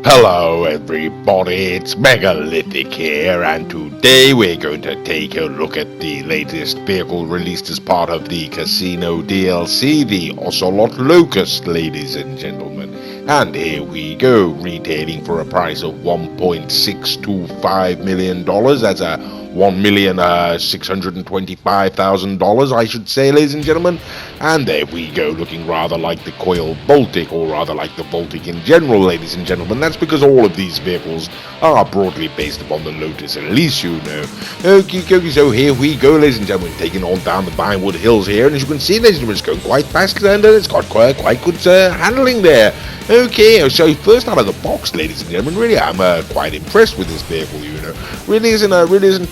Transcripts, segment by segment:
Hello everybody, it's Megalithic here, and today we're going to take a look at the latest vehicle released as part of the Casino DLC, the Ocelot Locust, ladies and gentlemen. And here we go, retailing for a price of $1.625 million. That's a $1,625,000, I should say, ladies and gentlemen. And there we go, looking rather like the Coil Baltic, or rather like the Baltic in general, ladies and gentlemen. That's because all of these vehicles are broadly based upon the Lotus Elise, you know. Okie dokie, so here we go, ladies and gentlemen, taking on down the Vinewood Hills here. And as you can see, ladies and gentlemen, it's going quite fast, and it's got quite good handling there. Okay, so first out of the box, ladies and gentlemen, really I'm quite impressed with this vehicle, you know. Really isn't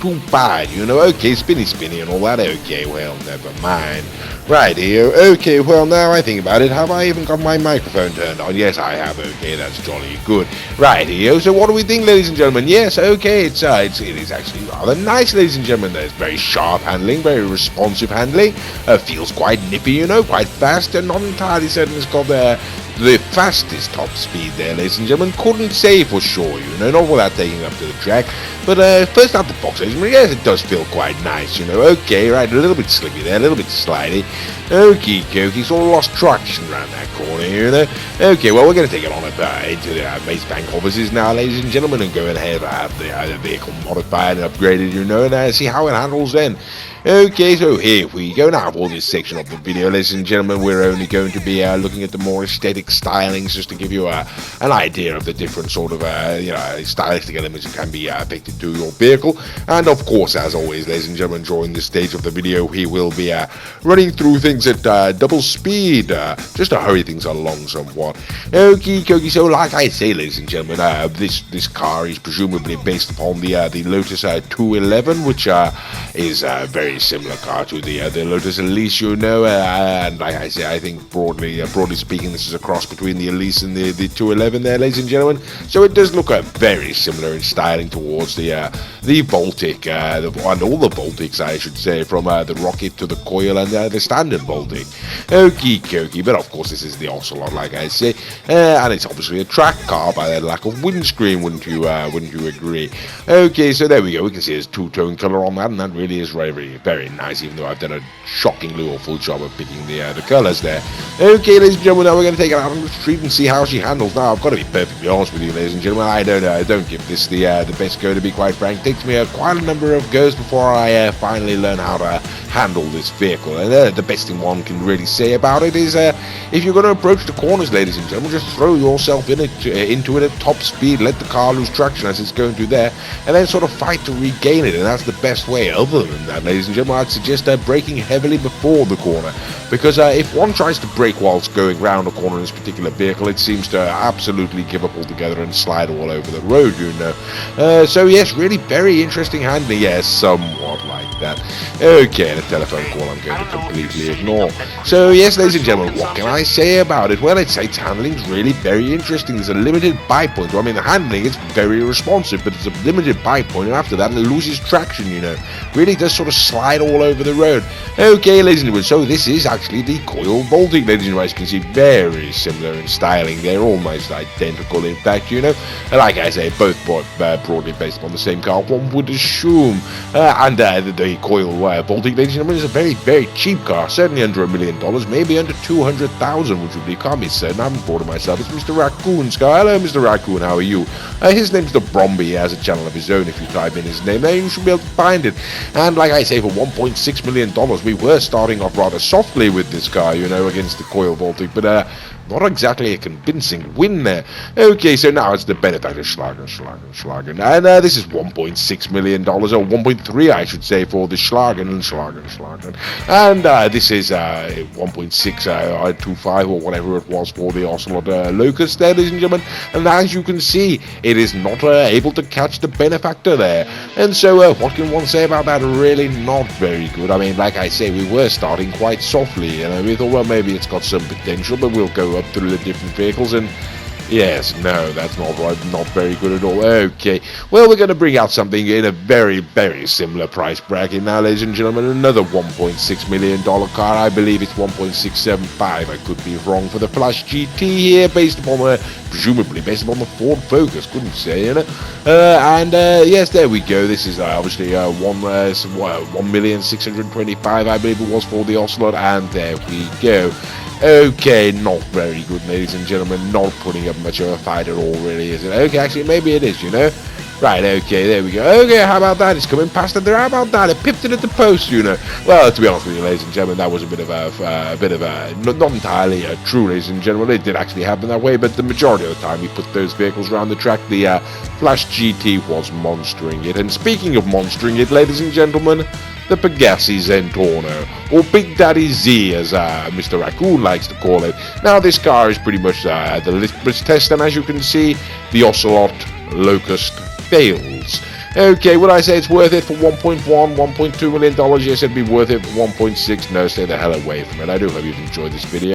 too bad, you know. Okay, spinny and all that. Okay, well, never mind. Right here. Okay, well, now I think about it, have I even got my microphone turned on? Yes, I have. Okay, that's jolly good. Right here. So what do we think, ladies and gentlemen? Yes, okay, it is actually rather nice, ladies and gentlemen. There's very sharp handling, very responsive handling. Feels quite nippy, you know, quite fast, and not entirely certain it's got the fastest top speed there, ladies and gentlemen. Couldn't say for sure, you know, not without taking it up to the track. But first out the box, ladies and gentlemen, yes, it does feel quite nice, you know. Okay, right, a little bit slippy there, a little bit slidey. Okie dokie, sort of lost traction around that corner, you know. Okay, well, we're going to take it on into the base bank offices now, ladies and gentlemen, and go ahead and have the vehicle modified and upgraded, you know, and see how it handles then. Okay, so here we go now for this section of the video, ladies and gentlemen. We're only going to be looking at the more aesthetic stylings, just to give you an idea of the different sort of stylistic elements that can be affected to your vehicle. And of course, as always, ladies and gentlemen, during this stage of the video, we will be running through things at double speed, just to hurry things along somewhat. Okie dokie, so like I say, ladies and gentlemen, this car is presumably based upon the Lotus 211, which is very similar car to the Lotus Elise, you know, and like I say, I think broadly speaking, this is a cross between the Elise and the 211 there, ladies and gentlemen. So it does look very similar in styling towards the Baltic, and all the Baltics, I should say, from the Rocket to the Coil and the standard Baltic. Okie dokie, but of course this is the Ocelot, like I say, and it's obviously a track car by the lack of windscreen, wouldn't you agree? Okay, so there we go. We can see there's two-tone color on that, and that really is very nice, even though I've done a shockingly awful job of picking the colors there. Okay, ladies and gentlemen, now we're going to take it out on the street and see how she handles. Now, I've got to be perfectly honest with you, ladies and gentlemen, I don't give this the best go, to be quite frank. It takes me quite a number of goes before I finally learn how to handle this vehicle, and the best thing one can really say about it is if you're going to approach the corners, ladies and gentlemen, just throw yourself into it at top speed, let the car lose traction as it's going through there, and then sort of fight to regain it, and that's the best way. Other than that, ladies and gentlemen, I'd suggest braking heavily before the corner, because if one tries to brake whilst going round a corner in this particular vehicle, it seems to absolutely give up altogether and slide all over the road, you know. So yes, really very interesting handling, yes, somewhat like that. Okay, the telephone call I'm going to completely ignore. So yes, ladies and gentlemen, what can I say about it? Well, its handling is really very interesting. There's a limited bite point. I mean, the handling is very responsive, but it's a limited bite point, and after that it loses traction, you know. Really does sort of slide all over the road. Okay, ladies and gentlemen, so this is actually the Coil Baltic, ladies and gentlemen. As you can see, very similar in styling. They're almost identical, in fact, you know. Like I say, both broadly based upon the same car, one would assume. And the Coil Baltic, ladies and gentlemen, is a very cheap car, certainly under $1 million, maybe under 200,000, which would be, can't be certain. I haven't bought it myself. It's Mr. Raccoon's car. Hello, Mr. Raccoon, how are you? His name's the Bromby. He has a channel of his own. If you type in his name there, you should be able to find it. And like I say, for $1.6 million, we were starting off rather softly with this car, you know, against the Coil Baltic, but not exactly a convincing win there. Okay, so now it's the benefactor Schlagen. And this is $1.6 million, or 1.3, I should say, for the Schlagen. And this is 1.625 or whatever it was for the Ocelot Locust there, ladies and gentlemen. And as you can see, it is not able to catch the benefactor there. And so what can one say about that? Really not very good. I mean, like I say, we were starting quite softly, and we thought, well, maybe it's got some potential, but we'll go up through the different vehicles and Yes, no, that's not right. Not very good at all. Okay, well, we're going to bring out something in a very, very similar price bracket now, ladies and gentlemen. Another $1.6 million car. I believe it's 1.675. I could be wrong for the Flash GT here, based upon presumably based upon the Ford Focus. Couldn't say, you know. Yes, there we go. This is obviously 1,625,000, I believe it was, for the Ocelot, and there we go. Okay, not very good, ladies and gentlemen. Not putting up much of a fight at all, really, is it? Okay, actually, maybe it is, you know. Right, okay, there we go. Okay, how about that? It's coming past it there. How about that? It pipped it at the post, you know. Well, to be honest with you, ladies and gentlemen, that was a bit of a not entirely true, ladies and gentlemen. It did actually happen that way, but the majority of the time we put those vehicles around the track, the Flash GT was monstering it. And speaking of monstering it, ladies and gentlemen, the Pegassi Zentorno, or Big Daddy Z, as Mr. Raccoon likes to call it. Now, this car is pretty much the litmus test, and as you can see, the Ocelot Locust fails. Okay, would I say it's worth it for $1.1, $1.2 million? Yes, it'd be worth it for $1.6. No, stay the hell away from it. I do hope you've enjoyed this video.